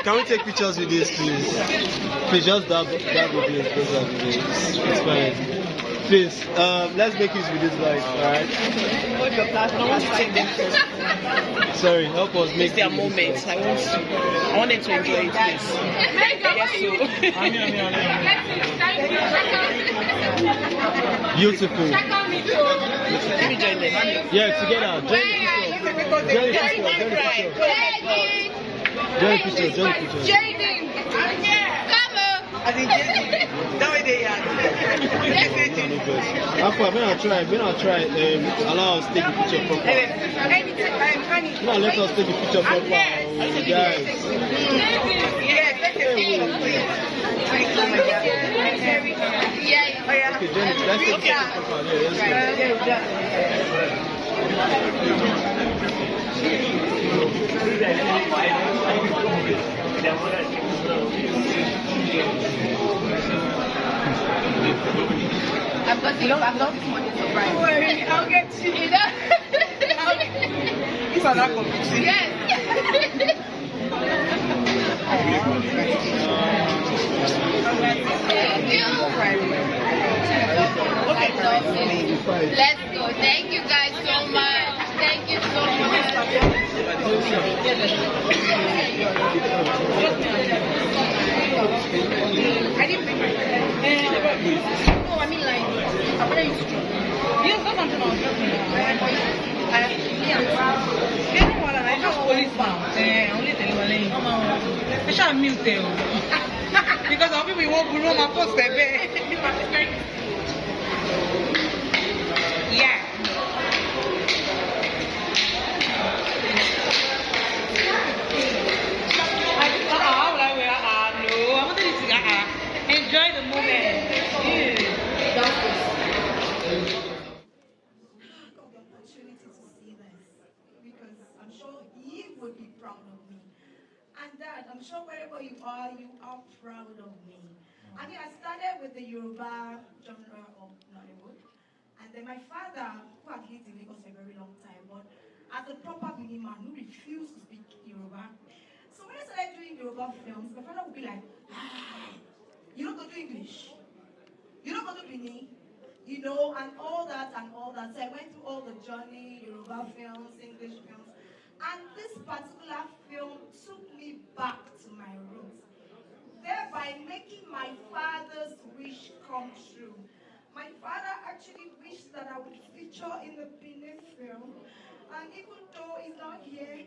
Can we take pictures with this, please? Please just dab with this. It's fine. Please, let's make use with this light, alright? Sorry, help us make their moments. I want them to enjoy it, please. Yes, beautiful. Let me join them. Yeah, together. Join the picture. Try. Allow us to take the picture proper. Now let us take the picture proper, guys. Okay, Jenny, let's take the picture proper. I've got this money surprise. Don't worry, I'll get you. These are not competition. Yes. Thank you. Okay, let's go. Thank you guys so much. Thank you so much. I didn't bring my no, I mean like I'm very strong. Yes, that's something I was joking about. I just police farm. Only telling special milk because some people won't grow my post yeah. Enjoy the moment. I'm sure he would be proud of me. And Dad, I'm sure wherever you are proud of me. I mean, I started with the Yoruba genre of Nollywood. And then my father, who had lived in Lagos for a very long time, but as a proper Benin man who refused to speak Yoruba. So when I started doing Yoruba films, my father would be like, you don't go to English. You don't go to Benin. You know, and all that. So I went through all the journey, Yoruba films, English films. And this particular film took me back to my roots, thereby making my father's wish come true. My father actually wished that I would feature in the Benin film. And even though he's not here,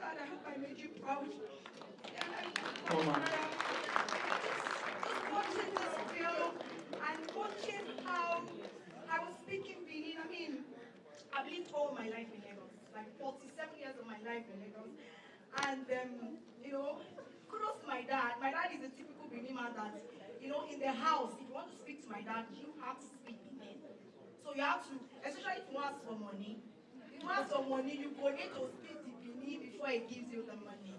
I hope I made you proud. Watching this film and watching how I was speaking Benin. I mean, I've lived all my life in Lagos, like 47 years of my life in Lagos. And, you know, kudos to my dad. My dad is a typical Benin man that, you know, in the house, if you want to speak to my dad, you have to speak Benin. So you have to, especially if you ask for money. If you ask for money, you go need to speak the Benin before he gives you the money.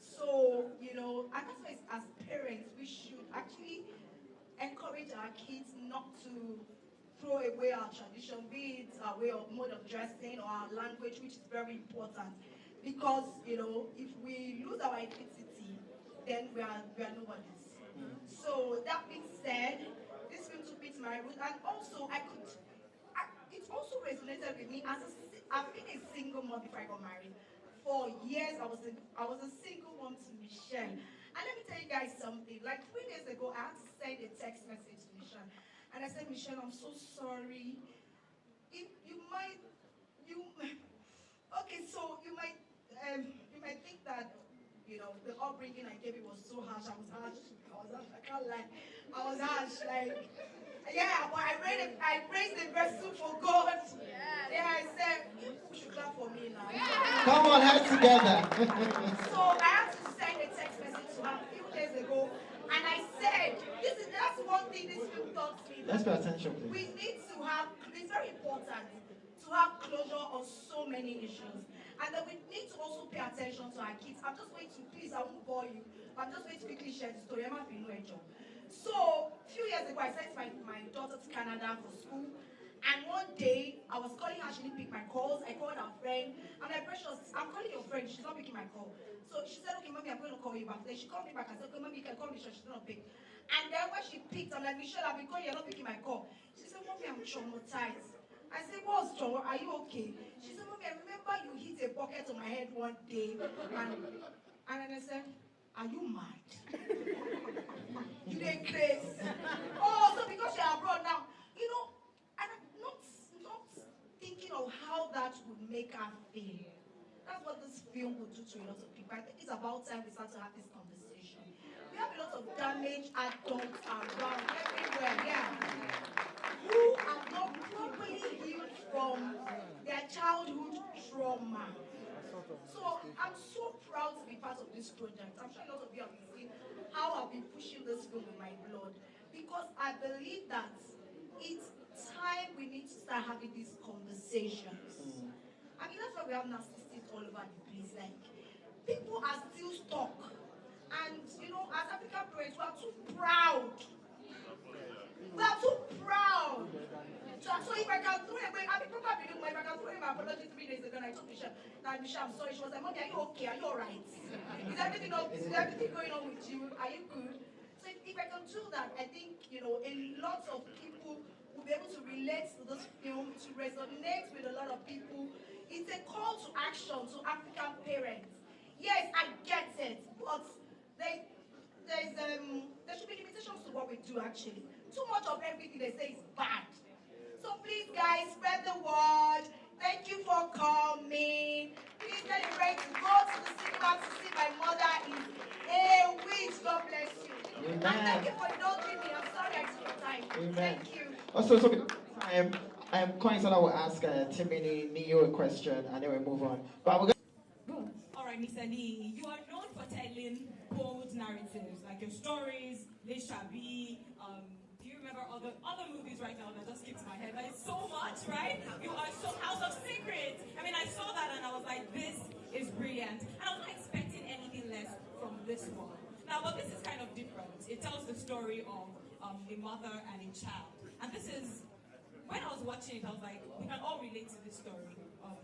So, you know, and that's why as parents, we should actually encourage our kids not to throw away our tradition, be it our way of mode of dressing or our language, which is very important. Because, you know, if we lose our identity, then we are nobodies. So that being said, this film took me to my roots, and also it also resonated with me as I've been a single mom before I got married. For years, I was a single mom to Michelle. And let me tell you guys something. Like 3 days ago, I had to send a text message to Michelle. And I said, Michelle, I'm so sorry. Okay, so you might think that, you know, the upbringing I gave you was so harsh. I was harsh. I can't lie. I was harsh. Like, yeah, but I raised a vessel for God. Yeah, I said, you should clap for me now. Come on, hands together. So I had to send a text message to her a few days ago, and I said, that's one thing this film taught me. Let's pay attention, please. We need to have, it's very important to have closure on so many issues. And then we need to also pay attention to our kids. I'm just going to, please, I won't bore you, but I'm just going to quickly share the story. So, a few years ago, I sent my daughter to Canada for school. And one day, I I was calling her, she didn't pick my calls. I called her friend. I'm like, Precious, I'm calling your friend. She's not picking my call. So she said, okay, mommy, I'm going to call you back. Then she called me back and said, okay, mommy, you can call Michelle. She's not pick. And then when she picked, I'm like, Michelle, I've been calling, you're not picking my call. She said, mommy, I'm traumatized. I said, what's wrong? Are you okay? She said, mommy, I remember you hit a bucket on my head one day. And then I said, are you mad? You didn't crazy. Oh, so because you're abroad now, you know, and I'm not thinking of how that would make her feel. That's what this film would do to a lot of people. I think it's about time we start to have this conversation. We have a lot of damaged adults around everywhere, yeah, who have not properly healed from their childhood trauma. So I'm so proud to be part of this project. I'm sure a lot of you have been seeing how I've been pushing this film with my blood, because I believe that it's time we need to start having these conversations. I mean, that's why we have narcissists all over the place. Like, people are still stuck. And, you know, as African parents, we are too proud. We are too proud. So if I can throw away, I mean, probably if I can throw away my apology 3 days ago, and I told Michelle, now Michelle, I'm sorry. She was like, Mommy, are you okay? Are you alright? Is everything going on with you? Are you good? So if I can do that, I think, you know, a lot of people will be able to relate to this film, to resonate with a lot of people. It's a call to action to African parents. Yes, I get it, but there should be limitations to what we do actually. Too much of everything they say is bad. So please guys, spread the word. Thank you for coming. Please tell your friends to go to the cinema to see my mother is a witch. God bless you. Amen. And thank you for indulging me. I'm sorry I took your time. Amen. Thank you. Also, so Coinsona will ask Timini Neo a question and then we move on. But we're All right, Mr. Lee, you are known for telling bold narratives, like your stories, Les Chabi, do you remember other movies right now that just skipped my head? Like, so much, right? You are so House of Secrets. I mean, I saw that and I was like, this is brilliant. And I was not expecting anything less from this one. Now, but this is kind of different. It tells the story of a mother and a child. And this is, when I was watching it, I was like, we can all relate to this story of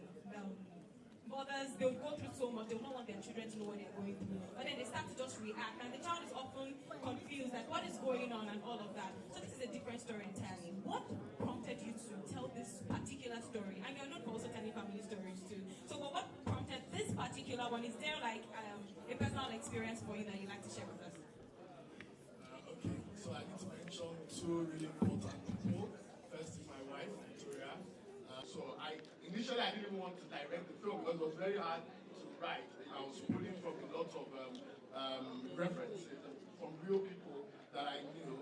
mothers. They'll go through so much, they will not want their children to know what they're going through. But then they start to just react, and the child is often confused, like what is going on and all of that. So this is a different story entirely. What prompted you to tell this particular story? And you're known for also telling family stories too. So what prompted this particular one? Is there like a personal experience for you that you'd like to share with us? Okay, so I need to mention two really important people. First is my wife, Victoria. So initially I didn't want to direct the film because it was very hard to write. I was pulling from a lot of references from real people that I knew,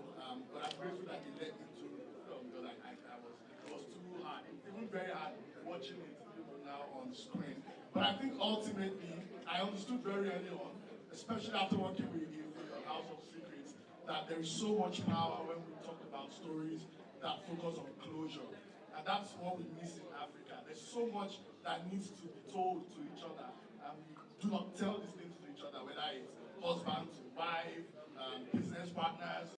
but I'm grateful that they led me to the film because it was too hard. It's even very hard watching it now on screen. But I think ultimately I understood very early on, especially after working with you in House of Secrets, that there is so much power when we talk about stories that focus on closure. And that's what we miss in Africa. There's so much that needs to be told to each other. And we do not tell these things to each other, whether it's husband to wife, business partners,